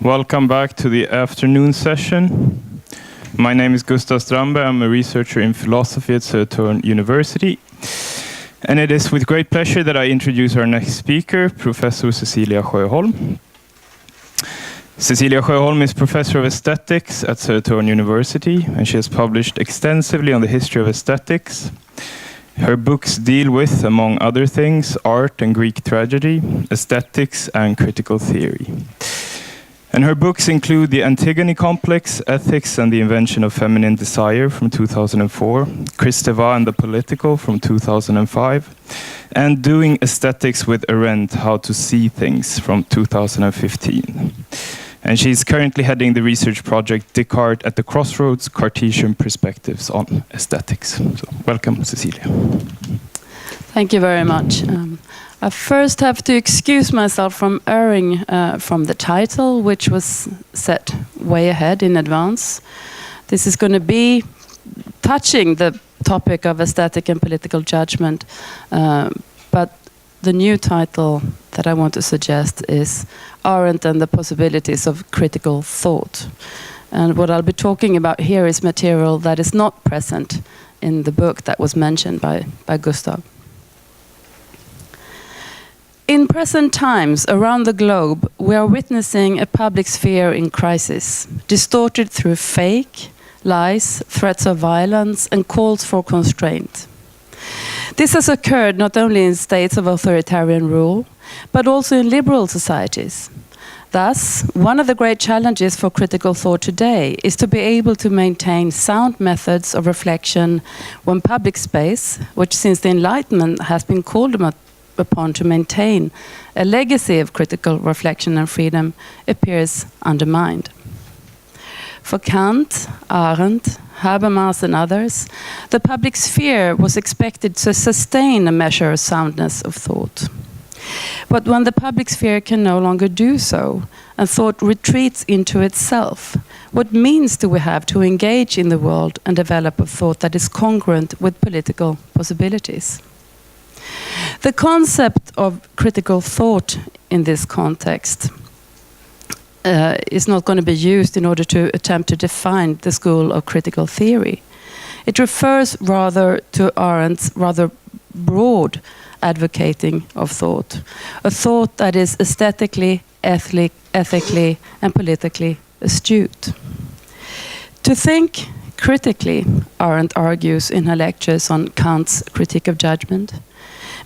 Welcome back to the afternoon session. My name is Gustav Strandberg. I'm a researcher in philosophy at Södertörn University. And it is with great pleasure that I introduce our next speaker, Professor Cecilia Sjöholm. Cecilia Sjöholm is professor of aesthetics at Södertörn University, and she has published extensively on the history of aesthetics. Her books deal with, among other things, art and Greek tragedy, aesthetics, and critical theory. And her books include The Antigone Complex, Ethics and the Invention of Feminine Desire from 2004, Kristeva and the Political from 2005, and Doing Aesthetics with Arendt, How to See Things from 2015. And she's currently heading the research project Descartes at the Crossroads, Cartesian Perspectives on Aesthetics. So, welcome, Cecilia. Thank you very much. I first have to excuse myself from erring from the title, which was set way ahead in advance. This is going to be touching the topic of aesthetic and political judgment, but the new title that I want to suggest is Arendt and the Possibilities of Critical Thought. And what I'll be talking about here is material that is not present in the book that was mentioned by Gustav. In present times, around the globe, we are witnessing a public sphere in crisis, distorted through fake, lies, threats of violence, and calls for constraint. This has occurred not only in states of authoritarian rule, but also in liberal societies. Thus, one of the great challenges for critical thought today is to be able to maintain sound methods of reflection when public space, which since the Enlightenment has been called upon to maintain a legacy of critical reflection and freedom, appears undermined. For Kant, Arendt, Habermas and others, the public sphere was expected to sustain a measure of soundness of thought. But when the public sphere can no longer do so, and thought retreats into itself, what means do we have to engage in the world and develop a thought that is congruent with political possibilities? The concept of critical thought in this context is not going to be used in order to attempt to define the school of critical theory. It refers rather to Arendt's rather broad advocating of thought, a thought that is aesthetically, ethically, and politically astute. To think critically, Arendt argues in her lectures on Kant's critique of judgment,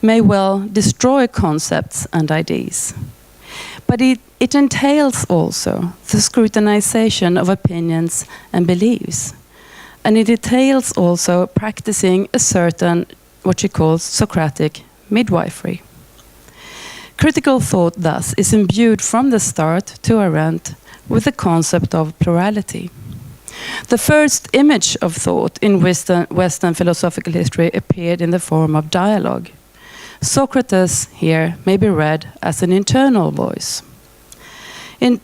may well destroy concepts and ideas. But it entails also the scrutinization of opinions and beliefs. And it entails also practicing a certain, what she calls, Socratic midwifery. Critical thought, thus, is imbued from the start to Arendt with the concept of plurality. The first image of thought in Western philosophical history appeared in the form of dialogue. Socrates here may be read as an internal voice. I'm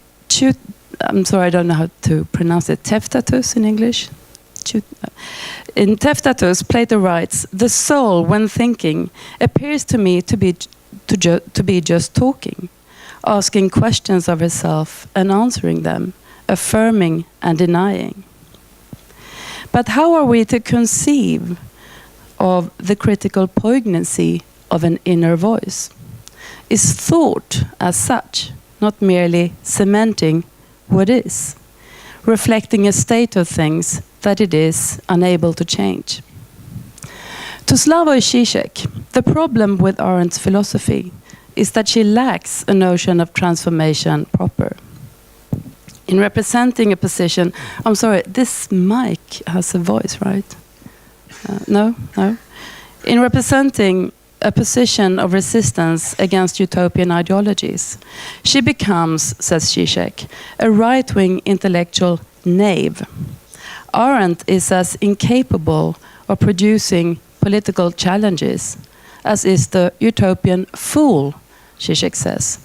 sorry, I don't know how to pronounce it. Teftatus in English? In Teftatus, Plato writes, "The soul, when thinking, appears to me to be just talking, asking questions of herself and answering them, affirming and denying." But how are we to conceive of the critical poignancy of an inner voice? Is thought as such not merely cementing what is, reflecting a state of things that it is unable to change? To Slavoj Žižek, the problem with Arendt's philosophy is that she lacks a notion of transformation proper. In representing a position, I'm sorry, this mic has a voice, right? No? In representing a position of resistance against utopian ideologies, she becomes, says Žižek, a right-wing intellectual knave. Arendt is as incapable of producing political challenges as is the utopian fool, Žižek says,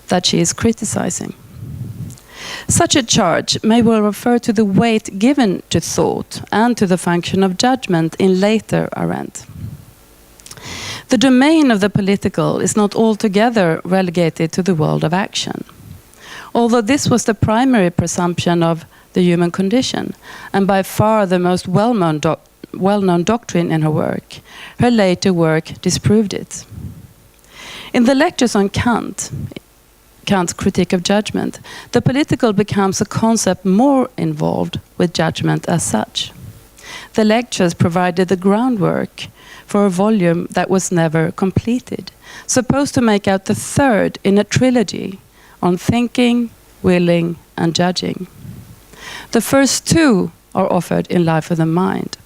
that she is criticizing. Such a charge may well refer to the weight given to thought and to the function of judgment in later Arendt. The domain of the political is not altogether relegated to the world of action. although this was the primary presumption of the human condition, and by far the most well-known doctrine in her work, her later work disproved it. In the lectures on Kant's critique of judgment, the political becomes a concept more involved with judgment as such. The lectures provided the groundwork for a volume that was never completed, supposed to make out the third in a trilogy on thinking, willing, and judging. The first two are offered in Life of the Mind.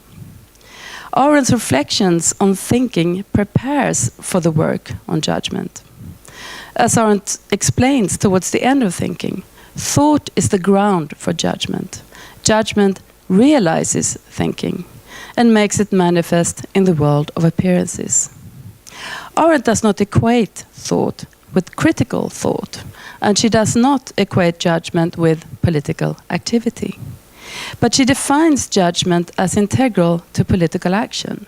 Arendt's reflections on thinking prepares for the work on judgment. As Arendt explains towards the end of thinking, thought is the ground for judgment. Judgment realizes thinking and makes it manifest in the world of appearances. Arendt does not equate thought with critical thought, and she does not equate judgment with political activity. But she defines judgment as integral to political action.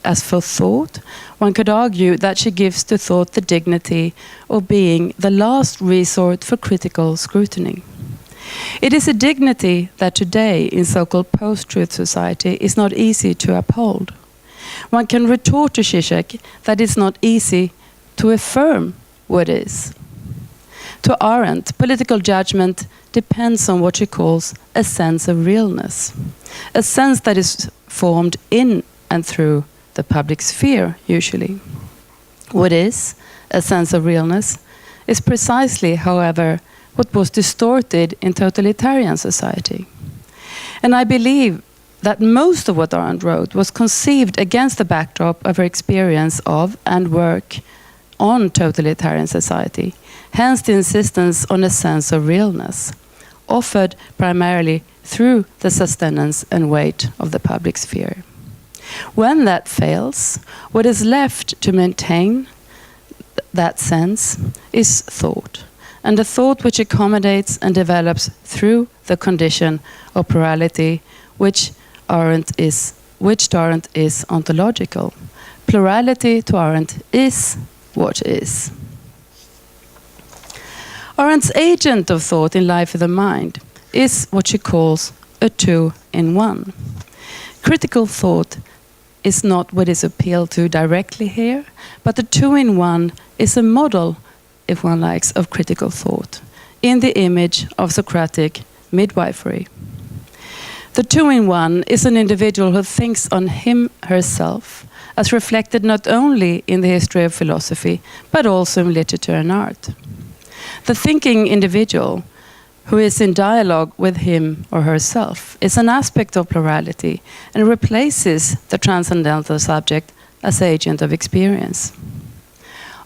As for thought, one could argue that she gives to thought the dignity of being the last resort for critical scrutiny. It is a dignity that today, in so-called post-truth society, is not easy to uphold. One can retort to Zizek that it's not easy to affirm what is. To Arendt, political judgment depends on what she calls a sense of realness, a sense that is formed in and through the public sphere, usually. What is a sense of realness is precisely, however, what was distorted in totalitarian society. And I believe that most of what Arendt wrote was conceived against the backdrop of her experience of and work on totalitarian society, hence the insistence on a sense of realness, offered primarily through the sustenance and weight of the public sphere. When that fails, what is left to maintain that sense is thought, and a thought which accommodates and develops through the condition of plurality, which to Arendt is ontological. Plurality to Arendt is what is. Arendt's agent of thought in Life of the Mind is what she calls a two-in-one. Critical thought is not what is appealed to directly here, but the two-in-one is a model, if one likes, of critical thought, in the image of Socratic midwifery. The two-in-one is an individual who thinks on herself, as reflected not only in the history of philosophy, but also in literature and art. The thinking individual, who is in dialogue with him or herself, is an aspect of plurality and replaces the transcendental subject as agent of experience.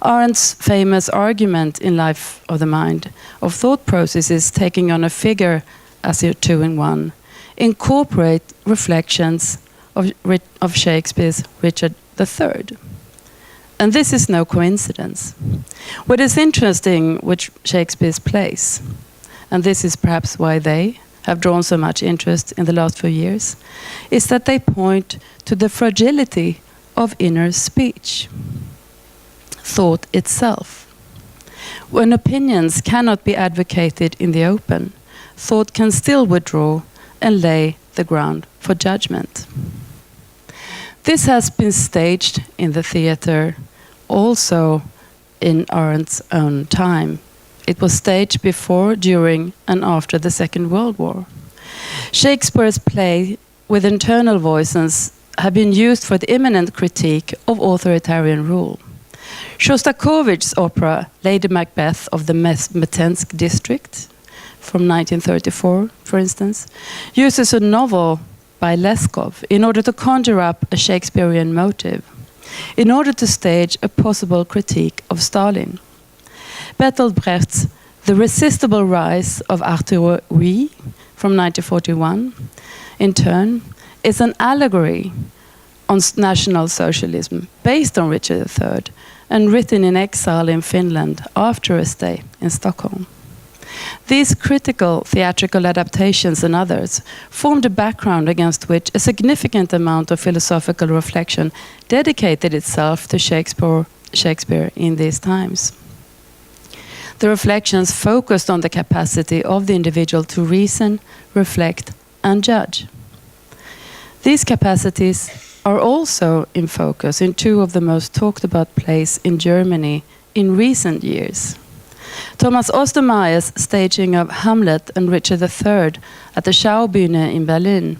Arendt's famous argument in Life of the Mind of thought processes taking on a figure as a two-in-one incorporate reflections of Shakespeare's Richard III. And this is no coincidence. What is interesting with Shakespeare's plays, and this is perhaps why they have drawn so much interest in the last few years, is that they point to the fragility of inner speech, thought itself. When opinions cannot be advocated in the open, thought can still withdraw and lay the ground for judgment. This has been staged in the theatre also in Arendt's own time. It was staged before, during, and after the Second World War. Shakespeare's play with internal voices have been used for the imminent critique of authoritarian rule. Shostakovich's opera Lady Macbeth of the Metensk district from 1934, for instance, uses a novel by Leskov in order to conjure up a Shakespearean motive, in order to stage a possible critique of Stalin. Bertolt Brecht's The Resistible Rise of Arthur Huy from 1941, in turn, is an allegory on National Socialism based on Richard III and written in exile in Finland after a stay in Stockholm. These critical theatrical adaptations and others formed a background against which a significant amount of philosophical reflection dedicated itself to Shakespeare in these times. The reflections focused on the capacity of the individual to reason, reflect, and judge. These capacities are also in focus in two of the most talked about plays in Germany in recent years. Thomas Ostermeyer's staging of Hamlet and Richard III at the Schaubühne in Berlin.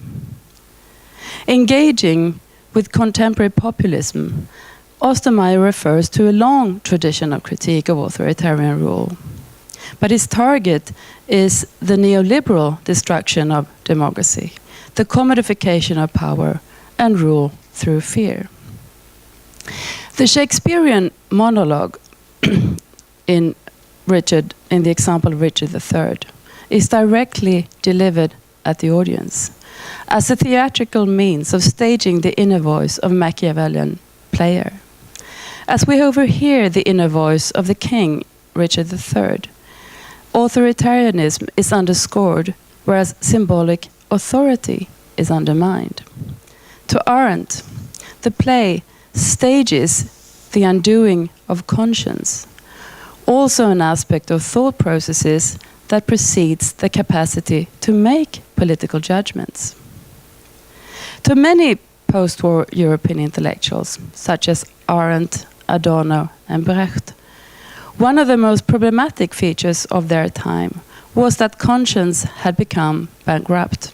Engaging with contemporary populism, Ostermeyer refers to a long tradition of critique of authoritarian rule. But his target is the neoliberal destruction of democracy, the commodification of power and rule through fear. The Shakespearean monologue in the example of Richard III is directly delivered at the audience as a theatrical means of staging the inner voice of Machiavellian player. As we overhear the inner voice of the king, Richard III, authoritarianism is underscored, whereas symbolic authority is undermined. To Arendt, the play stages the undoing of conscience, also an aspect of thought processes that precedes the capacity to make political judgments. To many post-war European intellectuals, such as Arendt, Adorno, and Brecht, one of the most problematic features of their time was that conscience had become bankrupt.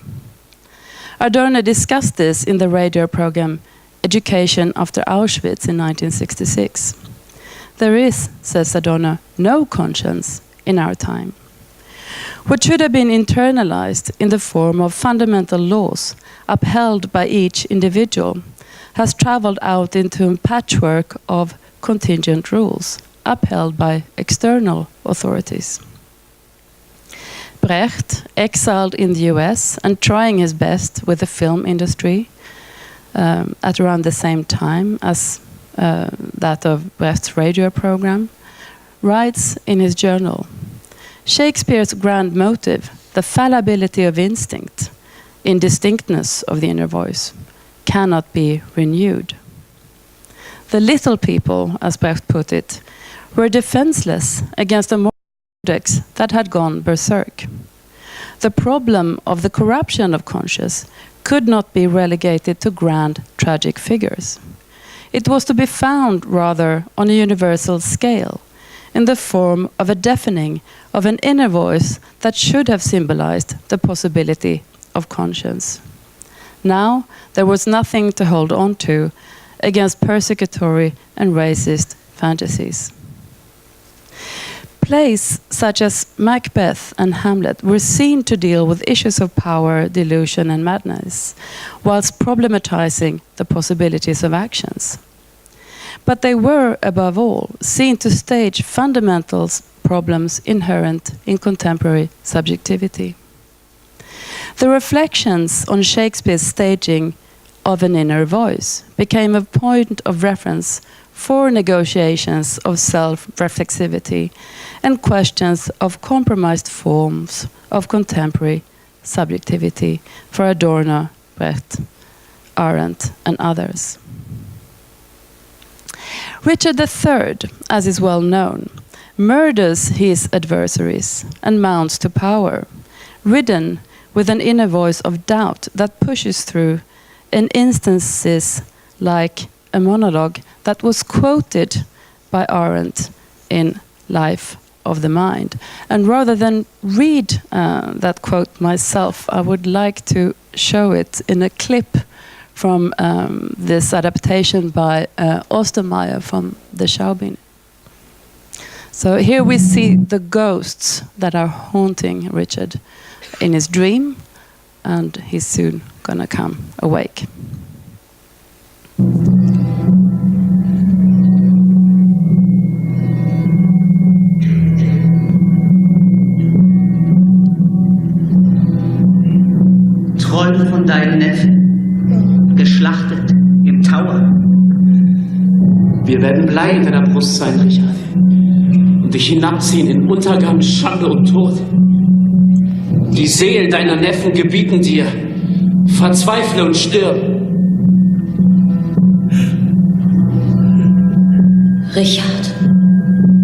Adorno discussed this in the radio program Education After Auschwitz in 1966. There is, says Adorno, no conscience in our time. What should have been internalized in the form of fundamental laws upheld by each individual has traveled out into a patchwork of contingent rules upheld by external authorities. Brecht, exiled in the US and trying his best with the film industry at around the same time as that of Brecht's radio program, writes in his journal, Shakespeare's grand motive, the fallibility of instinct, indistinctness of the inner voice, cannot be renewed. The little people, as Brecht put it, were defenseless against a moral codex that had gone berserk. The problem of the corruption of conscience could not be relegated to grand tragic figures. It was to be found rather on a universal scale, in the form of a deafening of an inner voice that should have symbolized the possibility of conscience. Now there was nothing to hold on to against persecutory and racist fantasies. Plays such as Macbeth and Hamlet were seen to deal with issues of power, delusion, and madness, whilst problematizing the possibilities of actions. But they were, above all, seen to stage fundamental problems inherent in contemporary subjectivity. The reflections on Shakespeare's staging of an inner voice became a point of reference for negotiations of self-reflexivity and questions of compromised forms of contemporary subjectivity for Adorno, Brecht, Arendt, and others. Richard III, as is well known, murders his adversaries and mounts to power, ridden with an inner voice of doubt that pushes through in instances like a monologue that was quoted by Arendt in Life of the Mind. And rather than read that quote myself, I would like to show it in a clip from this adaptation by Ostermeyer from the Schaubühne. So here we see the ghosts that are haunting Richard in his dream, and he's soon gonna come awake. Träume von deinem Neffen, geschlachtet im Tower. Wir werden Blei in deiner Brust sein, Richard, und dich hinabziehen in Untergang, Schande und Tod. Die Seelen deiner Neffen gebieten dir, verzweifle und stirb. Richard,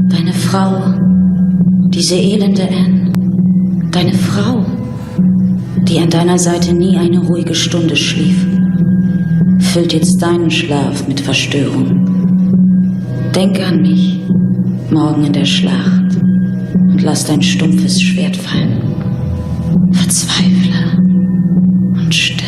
deine Frau, Diese elende Anne, deine Frau, die an deiner Seite nie eine ruhige Stunde schlief, füllt jetzt deinen Schlaf mit Verstörung. Denk an mich, morgen in der Schlacht, und lass dein stumpfes Schwert fallen. Verzweifle und stirb.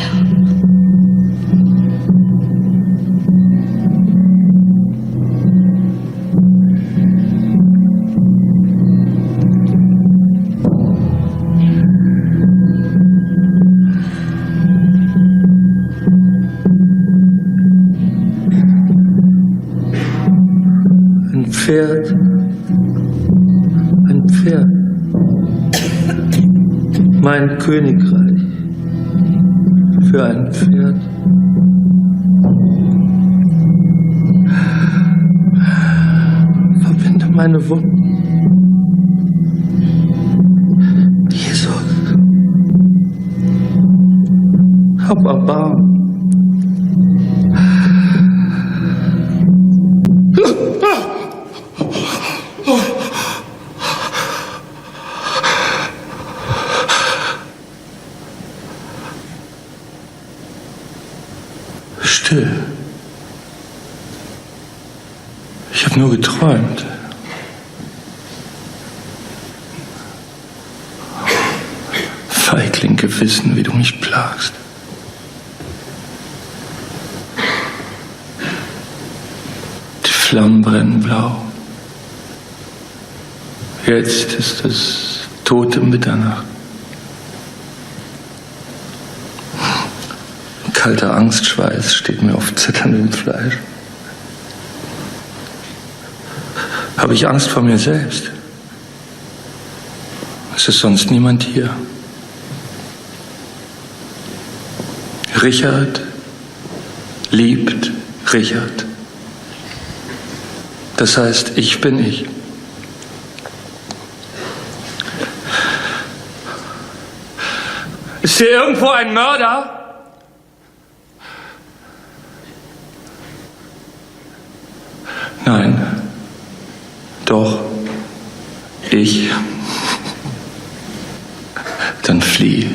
Ein Pferd, mein Königreich für ein Pferd. Verbinde meine Wunden. Jesus, hab Erbarmen. Still. Ich habe nur geträumt. Feigling, Gewissen, wie du mich plagst. Die Flammen brennen blau. Jetzt ist es tote Mitternacht. Kalter Angstschweiß steht mir auf zitterndem Fleisch. Habe ich Angst vor mir selbst? Es ist sonst niemand hier. Richard liebt Richard. Das heißt, ich bin ich. Ist hier irgendwo ein Mörder? Nein. Doch. Ich. Dann flieh.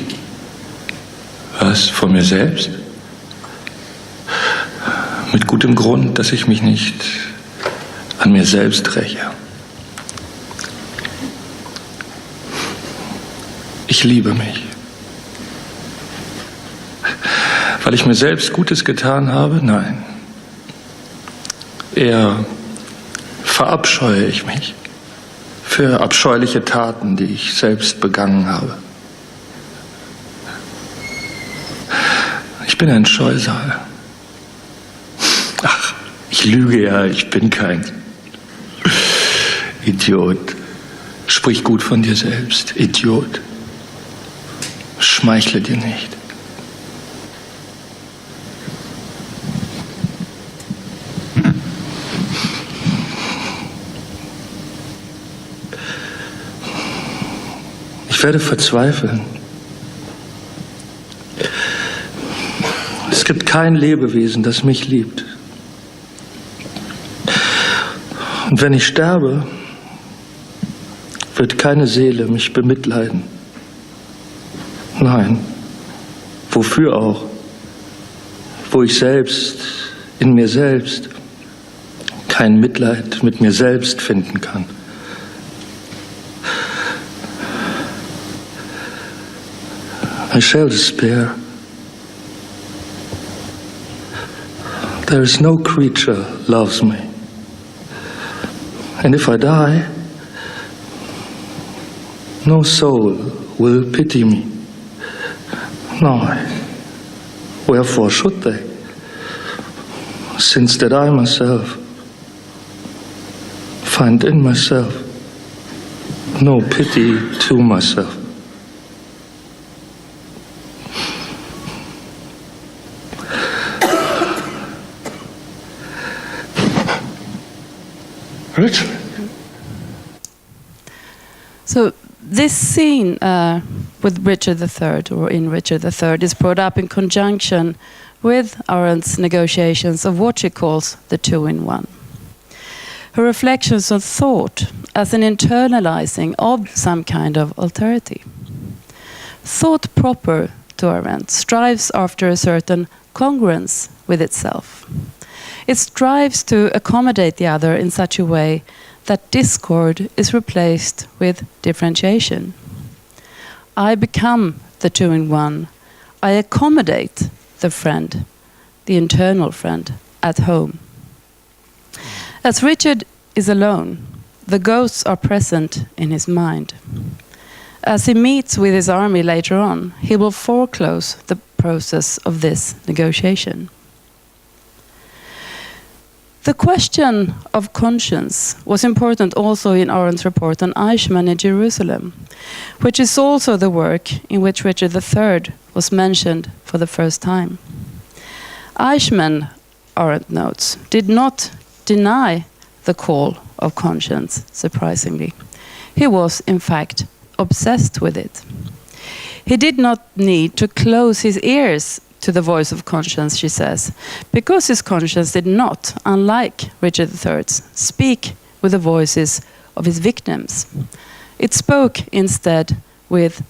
Was? Vor mir selbst? Mit gutem Grund, dass ich mich nicht an mir selbst räche. Ich liebe mich. Weil ich mir selbst Gutes getan habe? Nein. Eher verabscheue ich mich für abscheuliche Taten, die ich selbst begangen habe. Ich bin ein Scheusal. Ach, ich lüge ja, ich bin kein Idiot. Sprich gut von dir selbst, Idiot. Schmeichle dir nicht. Ich werde verzweifeln. Es gibt kein Lebewesen, das mich liebt. Und wenn ich sterbe, wird keine Seele mich bemitleiden. Nein, wofür auch? Wo ich selbst, in mir selbst, kein Mitleid mit mir selbst finden kann. I shall despair. There is no creature loves me. And if I die, no soul will pity me. No. Wherefore should they? Since that I myself find in myself no pity to myself. Richard. So this scene with Richard III, or in Richard III, is brought up in conjunction with Arendt's negotiations of what she calls the two-in-one. her reflections on thought as an internalizing of some kind of alterity. Thought proper, to Arendt, strives after a certain congruence with itself. It strives to accommodate the other in such a way that discord is replaced with differentiation. I become the two-in-one. I accommodate the friend, the internal friend, at home. As Richard is alone, the ghosts are present in his mind. As he meets with his army later on, he will foreclose the process of this negotiation. The question of conscience was important also in Arendt's report on Eichmann in Jerusalem, which is also the work in which Richard III was mentioned for the first time. Eichmann, Arendt notes, did not deny the call of conscience, surprisingly. He was, in fact, obsessed with it. He did not need to close his ears to the voice of conscience, she says, because his conscience did not, unlike Richard III's, speak with the voices of his victims. It spoke instead with,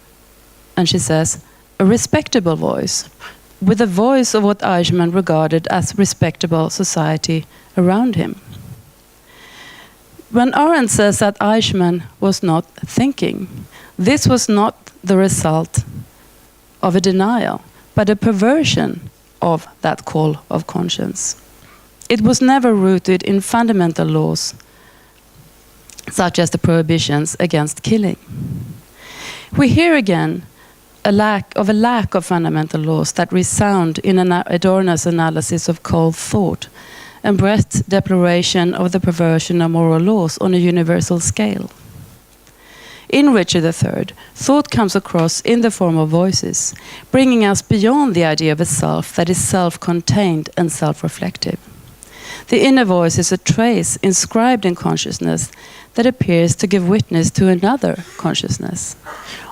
and she says, a respectable voice, with the voice of what Eichmann regarded as respectable society around him. When Arendt says that Eichmann was not thinking, this was not the result of a denial, but a perversion of that call of conscience. It was never rooted in fundamental laws, such as the prohibitions against killing. We hear again a lack of fundamental laws that resound in Adorno's analysis of cold thought and Brecht's deploration of the perversion of moral laws on a universal scale. In Richard III, thought comes across in the form of voices, bringing us beyond the idea of a self that is self-contained and self-reflective. The inner voice is a trace inscribed in consciousness that appears to give witness to another consciousness.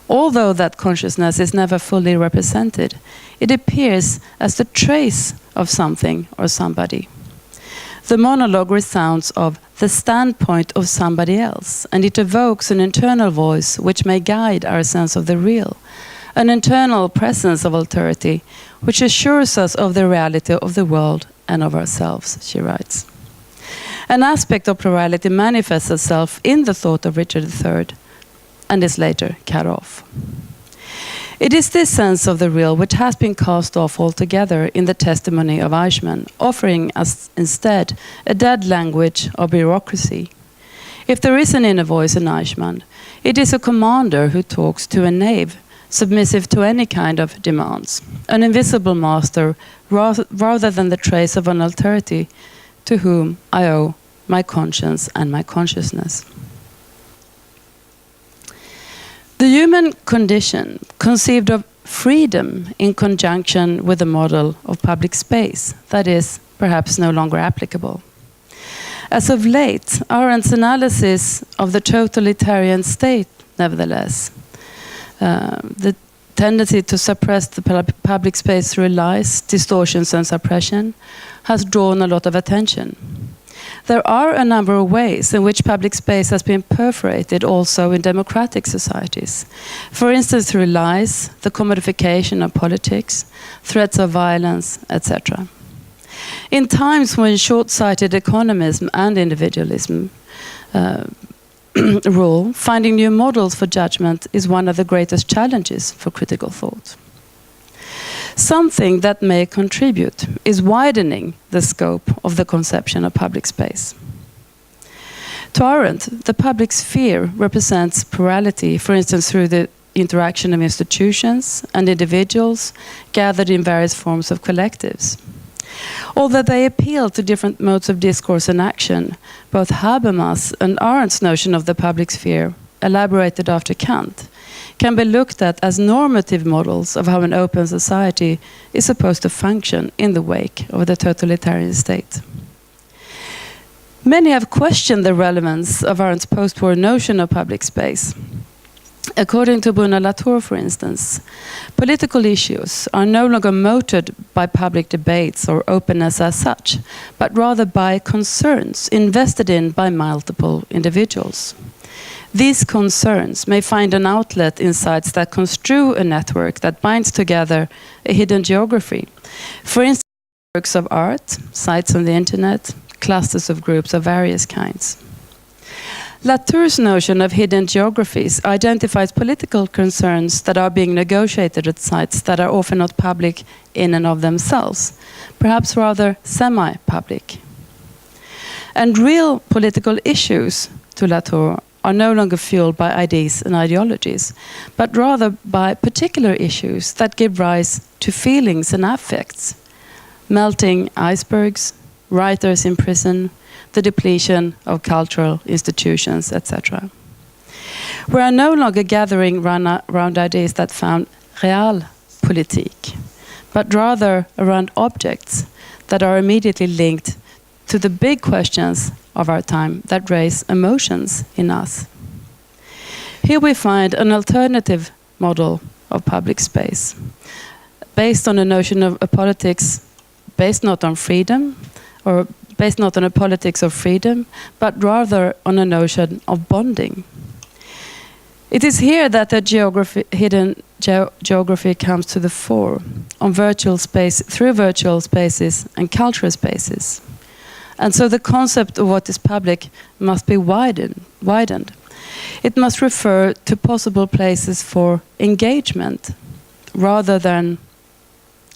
Although that consciousness is never fully represented, it appears as the trace of something or somebody. The monologue resounds of the standpoint of somebody else, and it evokes an internal voice which may guide our sense of the real, an internal presence of alterity which assures us of the reality of the world and of ourselves, she writes. An aspect of plurality manifests itself in the thought of Richard III and is later cut off. It is this sense of the real which has been cast off altogether in the testimony of Eichmann, offering us instead a dead language of bureaucracy. If there is an inner voice in Eichmann, it is a commander who talks to a knave, submissive to any kind of demands, an invisible master rather than the trace of an alterity to whom I owe my conscience and my consciousness. The human condition, conceived of freedom in conjunction with the model of public space, that is perhaps no longer applicable. As of late, Arendt's analysis of the totalitarian state, nevertheless, the tendency to suppress the public space through lies, distortions and suppression, has drawn a lot of attention. There are a number of ways in which public space has been perforated also in democratic societies. For instance, through lies, the commodification of politics, threats of violence, etc. In times when short-sighted economism and individualism rule, finding new models for judgment is one of the greatest challenges for critical thought. Something that may contribute is widening the scope of the conception of public space. To Arendt, the public sphere represents plurality, for instance, through the interaction of institutions and individuals gathered in various forms of collectives. Although they appeal to different modes of discourse and action, both Habermas and Arendt's notion of the public sphere, elaborated after Kant, can be looked at as normative models of how an open society is supposed to function in the wake of the totalitarian state. Many have questioned the relevance of Arendt's post-war notion of public space. According to Bruno Latour, for instance, political issues are no longer motored by public debates or openness as such, but rather by concerns invested in by multiple individuals. These concerns may find an outlet in sites that construe a network that binds together a hidden geography. For instance, works of art, sites on the internet, clusters of groups of various kinds. Latour's notion of hidden geographies identifies political concerns that are being negotiated at sites that are often not public in and of themselves, perhaps rather semi-public. And real political issues, to Latour, are no longer fueled by ideas and ideologies, but rather by particular issues that give rise to feelings and affects. Melting icebergs, writers in prison, the depletion of cultural institutions, etc. We are no longer gathering around ideas that found realpolitik, but rather around objects that are immediately linked to the big questions of our time that raise emotions in us. Here we find an alternative model of public space, based on a notion of a politics based not on freedom, or based not on a politics of freedom, but rather on a notion of bonding. It is here that the hidden geography comes to the fore, on virtual space, through virtual spaces and cultural spaces. And so the concept of what is public must be widened. It must refer to possible places for engagement, rather than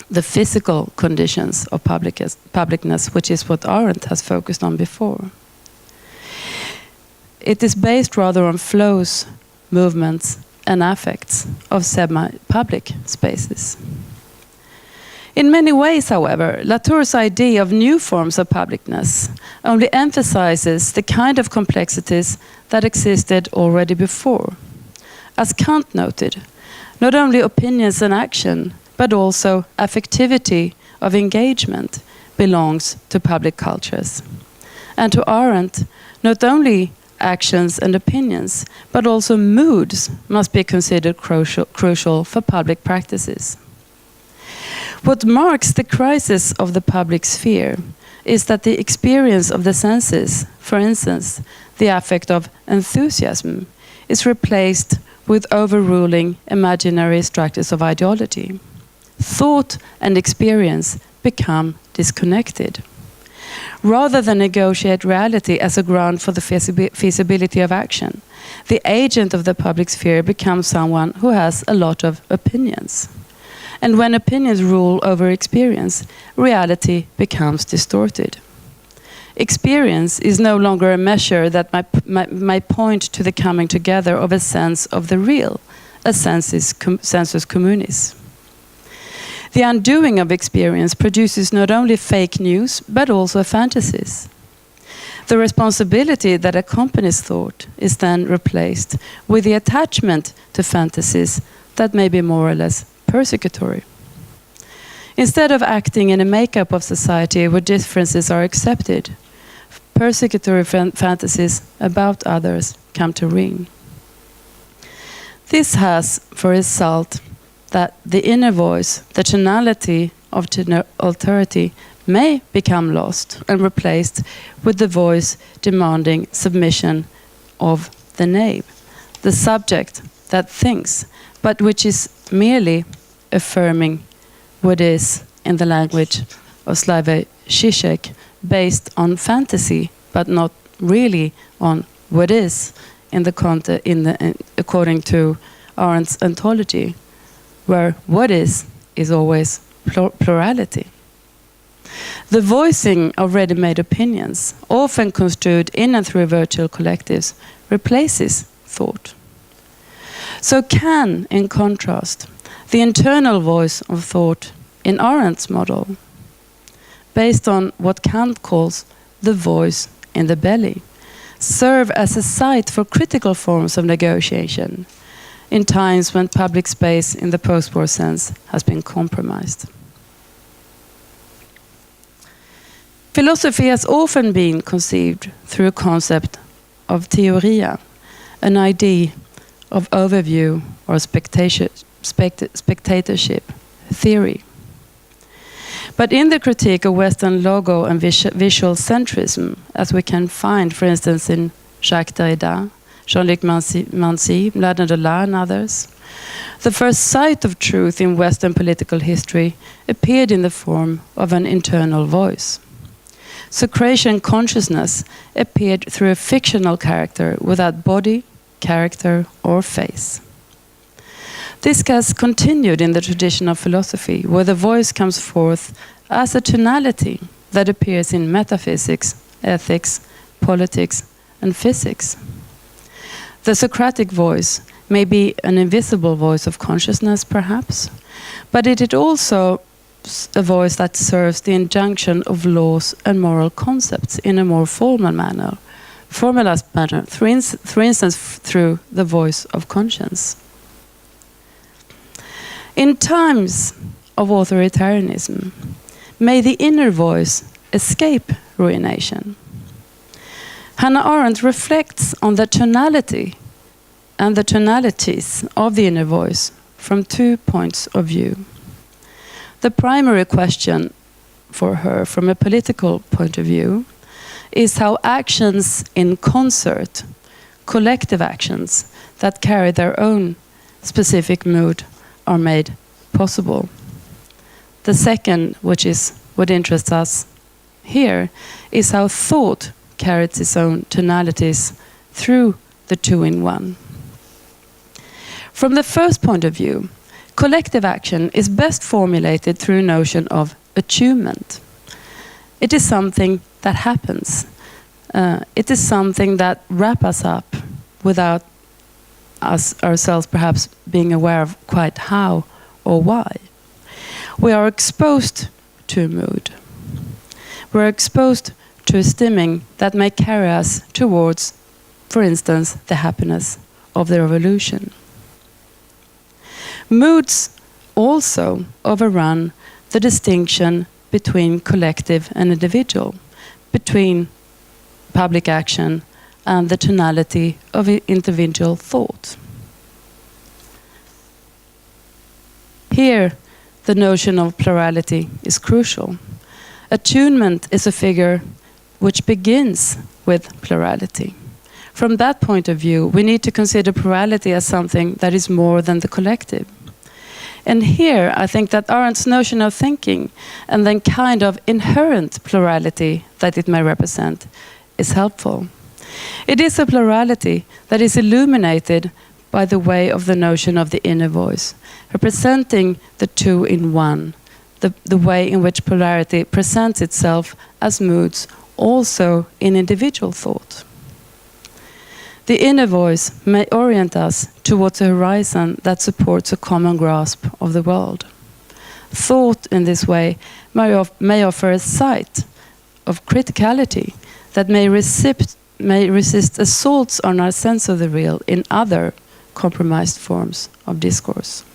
the physical conditions of publicness, which is what Arendt has focused on before. It is based rather on flows, movements, and affects of semi-public spaces. In many ways, however, Latour's idea of new forms of publicness only emphasizes the kind of complexities that existed already before. As Kant noted, not only opinions and action, but also affectivity of engagement belongs to public cultures. And to Arendt, not only actions and opinions, but also moods must be considered crucial for public practices. What marks the crisis of the public sphere is that the experience of the senses, for instance, the affect of enthusiasm, is replaced with overruling imaginary structures of ideology. Thought and experience become disconnected. Rather than negotiate reality as a ground for the feasibility of action, the agent of the public sphere becomes someone who has a lot of opinions. And when opinions rule over experience, reality becomes distorted. Experience is no longer a measure that might point to the coming together of a sense of the real, a sensus communis. The undoing of experience produces not only fake news, but also fantasies. The responsibility that accompanies thought is then replaced with the attachment to fantasies that may be more or less persecutory. Instead of acting in a makeup of society where differences are accepted, persecutory fantasies about others come to reign. This has for result that the inner voice, the tonality of authority, may become lost and replaced with the voice demanding submission of the knave, the subject that thinks, but which is merely affirming what is, in the language of Slavoj Žižek, based on fantasy, but not really on what is, according to Arendt's ontology, where what is always plurality. The voicing of ready-made opinions, often construed in and through virtual collectives, replaces thought. So can, in contrast, the internal voice of thought in Arendt's model, based on what Kant calls the voice in the belly, serve as a site for critical forms of negotiation in times when public space in the post-war sense has been compromised. Philosophy has often been conceived through a concept of theoria, an idea of overview or spectatorship theory. But in the critique of Western logo and visual centrism, as we can find, for instance, in Jacques Derrida, Jean-Luc Mancy, Mladen Dolar, and others, the first sight of truth in Western political history appeared in the form of an internal voice. Socratian consciousness appeared through a fictional character without body, character, or face. This has continued in the tradition of philosophy, where the voice comes forth as a tonality that appears in metaphysics, ethics, politics, and physics. The Socratic voice may be an invisible voice of consciousness, perhaps, but it is also a voice that serves the injunction of laws and moral concepts in a more formalized manner, for instance, through the voice of conscience. In times of authoritarianism, may the inner voice escape ruination. Hannah Arendt reflects on the tonality and the tonalities of the inner voice from 2 points of view. The primary question for her, from a political point of view, is how actions in concert, collective actions that carry their own specific mood, are made possible. The second, which is what interests us here, is how thought carries its own tonalities through the two-in-one. From the first point of view, collective action is best formulated through a notion of attunement. It is something that happens. It is something that wraps us up without us ourselves perhaps being aware of quite how or why. We are exposed to a mood. We're exposed to a stimming that may carry us towards, for instance, the happiness of the revolution. Moods also overrun the distinction between collective and individual, between public action and the tonality of individual thought. Here, the notion of plurality is crucial. Attunement is a figure which begins with plurality. From that point of view, we need to consider plurality as something that is more than the collective. And here, I think that Arendt's notion of thinking and then kind of inherent plurality that it may represent is helpful. It is a plurality that is illuminated by the way of the notion of the inner voice, representing the two-in-one, the way in which plurality presents itself as moods also in individual thought. The inner voice may orient us towards a horizon that supports a common grasp of the world. Thought in this way may offer a sight of criticality that may resist assaults on our sense of the real in other compromised forms of discourse.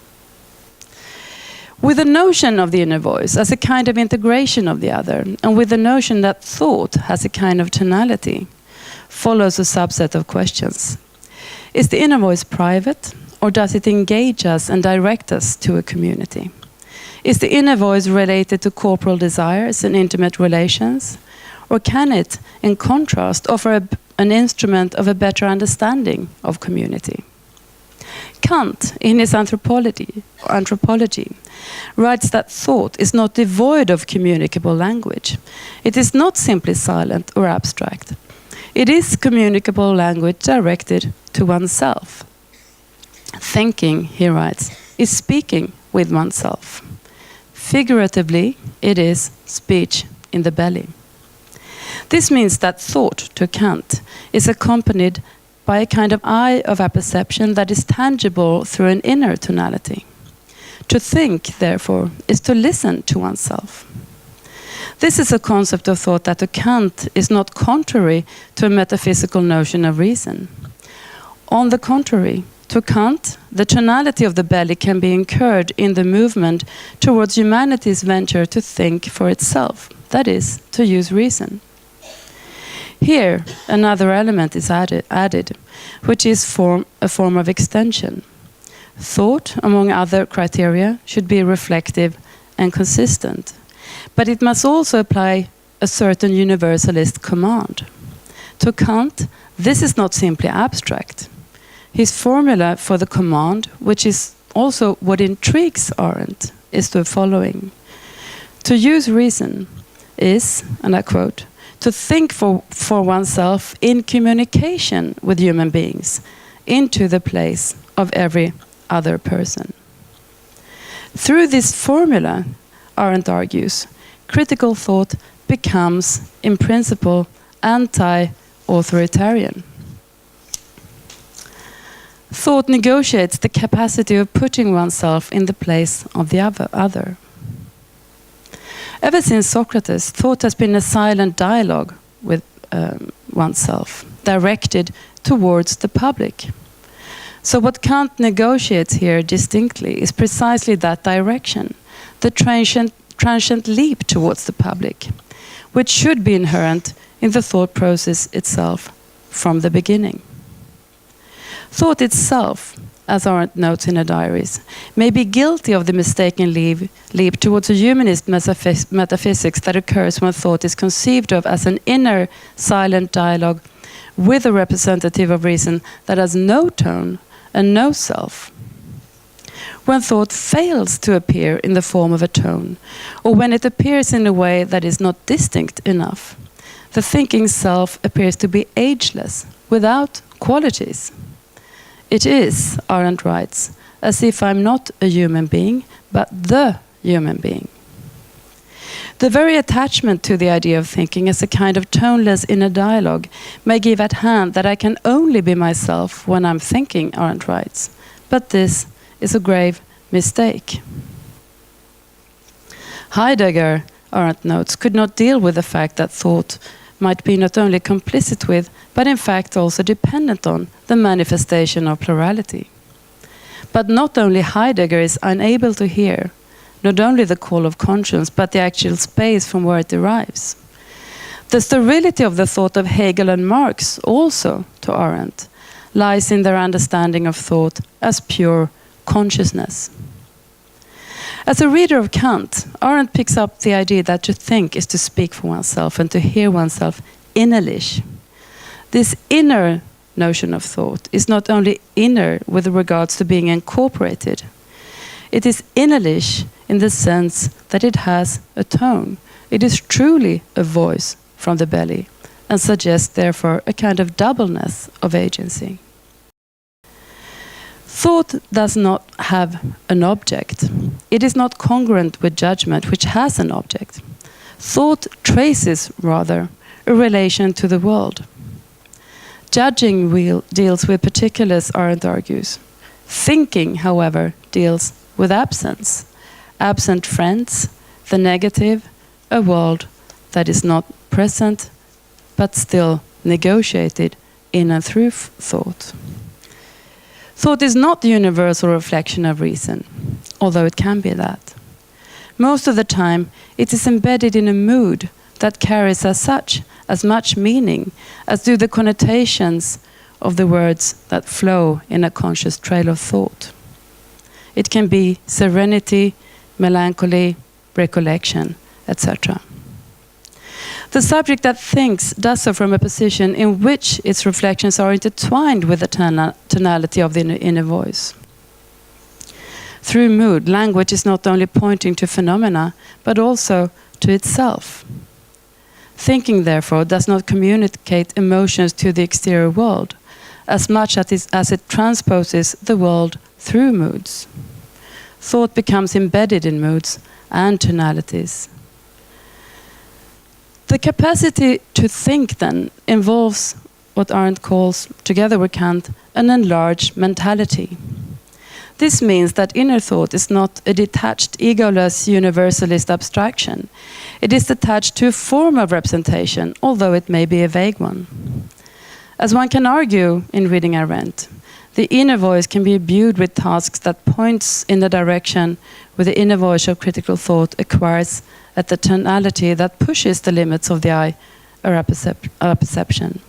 With the notion of the inner voice as a kind of integration of the other, and with the notion that thought has a kind of tonality, follows a subset of questions. Is the inner voice private, or does it engage us and direct us to a community? Is the inner voice related to corporal desires and intimate relations? Or can it, in contrast, offer an instrument of a better understanding of community? Kant, in his anthropology, writes that thought is not devoid of communicable language. It is not simply silent or abstract. It is communicable language directed to oneself. Thinking, he writes, is speaking with oneself. Figuratively, it is speech in the belly. This means that thought, to Kant, is accompanied by a kind of eye of apperception that is tangible through an inner tonality. To think, therefore, is to listen to oneself. This is a concept of thought that to Kant is not contrary to a metaphysical notion of reason. On the contrary, to Kant, the tonality of the belly can be incurred in the movement towards humanity's venture to think for itself, that is, to use reason. Here, another element is added, which is a form of extension. Thought, among other criteria, should be reflective and consistent, but it must also apply a certain universalist command. To Kant, this is not simply abstract. His formula for the command, which is also what intrigues Arendt, is the following. To use reason is, and I quote, to think for oneself in communication with human beings, into the place of every other person. Through this formula, Arendt argues, critical thought becomes, in principle, anti-authoritarian. Thought negotiates the capacity of putting oneself in the place of the other. Ever since Socrates, thought has been a silent dialogue with oneself, directed towards the public. So what Kant negotiates here distinctly is precisely that direction, the transient leap towards the public, which should be inherent in the thought process itself from the beginning. Thought itself, as Arendt notes in her diaries, may be guilty of the mistaken leap towards a humanist metaphysics that occurs when thought is conceived of as an inner silent dialogue with a representative of reason that has no tone and no self. When thought fails to appear in the form of a tone, or when it appears in a way that is not distinct enough, the thinking self appears to be ageless, without qualities. It is, Arendt writes, as if I'm not a human being, but the human being. The very attachment to the idea of thinking as a kind of toneless inner dialogue may give at hand that I can only be myself when I'm thinking, Arendt writes. But this is a grave mistake. Heidegger, Arendt notes, could not deal with the fact that thought might be not only complicit with, but in fact also dependent on, the manifestation of plurality. But not only Heidegger is unable to hear not only the call of conscience, but the actual space from where it derives. The sterility of the thought of Hegel and Marx also, to Arendt, lies in their understanding of thought as pure consciousness. As a reader of Kant, Arendt picks up the idea that to think is to speak for oneself and to hear oneself innerlich. This inner notion of thought is not only inner with regards to being incorporated. It is innerlich in the sense that it has a tone. It is truly a voice from the belly and suggests therefore a kind of doubleness of agency. Thought does not have an object. It is not congruent with judgment, which has an object. Thought traces, rather, a relation to the world. Judging deals with particulars, Arendt argues. Thinking, however, deals with absence. Absent friends, the negative, a world that is not present, but still negotiated in and through thought. Thought is not the universal reflection of reason, although it can be that. Most of the time, it is embedded in a mood that carries as much meaning as do the connotations of the words that flow in a conscious trail of thought. It can be serenity, melancholy, recollection, etc. The subject that thinks does so from a position in which its reflections are intertwined with the tonality of the inner voice. Through mood, language is not only pointing to phenomena, but also to itself. Thinking, therefore, does not communicate emotions to the exterior world, as much as it transposes the world through moods. Thought becomes embedded in moods and tonalities. The capacity to think, then, involves what Arendt calls, together with Kant, an enlarged mentality. This means that inner thought is not a detached, egoless, universalist abstraction. It is attached to a form of representation, although it may be a vague one. As one can argue in reading Arendt, the inner voice can be imbued with tasks that points in the direction where the inner voice of critical thought acquires at the tonality that pushes the limits of the I our perception.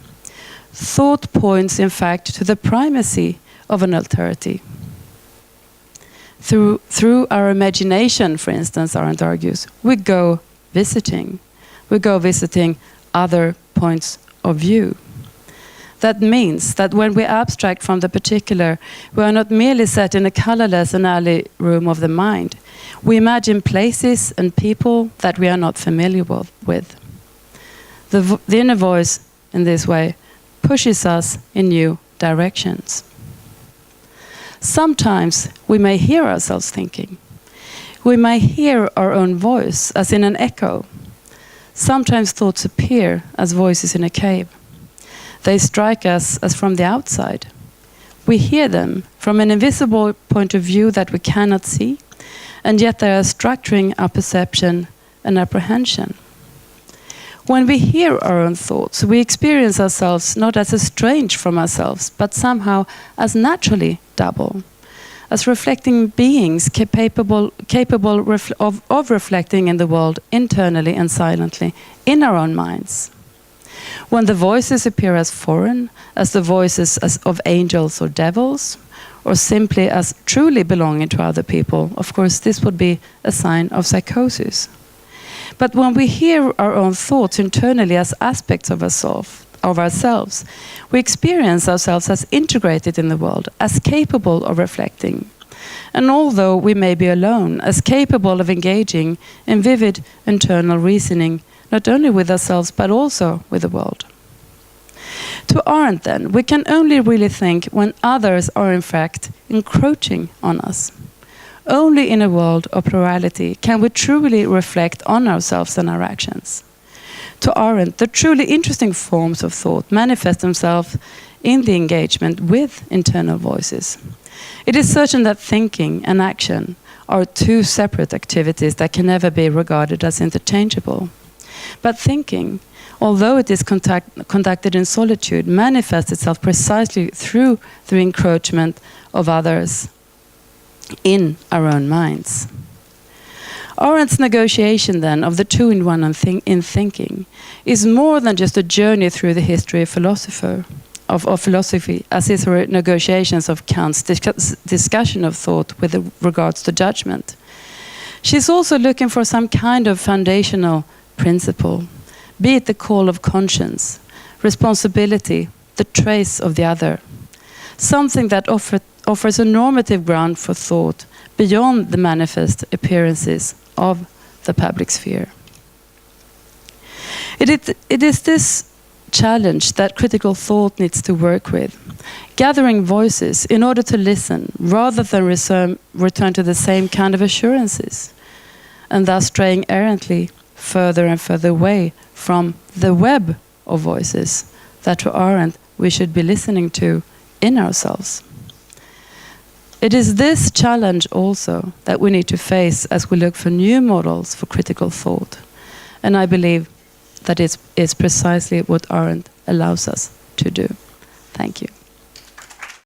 Thought points, in fact, to the primacy of an alterity. Through our imagination, for instance, Arendt argues, we go visiting. We go visiting other points of view. That means that when we abstract from the particular, we are not merely set in a colorless and alley room of the mind. We imagine places and people that we are not familiar with. The inner voice, in this way, pushes us in new directions. Sometimes we may hear ourselves thinking. We may hear our own voice as in an echo. Sometimes thoughts appear as voices in a cave. They strike us as from the outside. We hear them from an invisible point of view that we cannot see, and yet they are structuring our perception and apprehension. When we hear our own thoughts, we experience ourselves not as estranged from ourselves, but somehow as naturally double, as reflecting beings capable of reflecting in the world internally and silently in our own minds. When the voices appear as foreign, as the voices of angels or devils, or simply as truly belonging to other people, of course this would be a sign of psychosis. But when we hear our own thoughts internally as aspects of ourselves, we experience ourselves as integrated in the world, as capable of reflecting. And although we may be alone, as capable of engaging in vivid internal reasoning, not only with ourselves but also with the world. To Arendt, then, we can only really think when others are in fact encroaching on us. Only in a world of plurality can we truly reflect on ourselves and our actions. To Arendt, the truly interesting forms of thought manifest themselves in the engagement with internal voices. It is certain that thinking and action are two separate activities that can never be regarded as interchangeable. But thinking, although it is conducted in solitude, manifests itself precisely through the encroachment of others in our own minds. Arendt's negotiation, then, of the two-in-one in thinking is more than just a journey through the history of philosophy, as is her negotiations of Kant's discussion of thought with regards to judgment. She's also looking for some kind of foundational principle, be it the call of conscience, responsibility, the trace of the other, something that offers a normative ground for thought beyond the manifest appearances of the public sphere. It is this challenge that critical thought needs to work with, gathering voices in order to listen rather than return to the same kind of assurances, and thus straying errantly further and further away from the web of voices that to Arendt we should be listening to in ourselves. It is this challenge also that we need to face as we look for new models for critical thought. And I believe that is precisely what Arendt allows us to do. Thank you.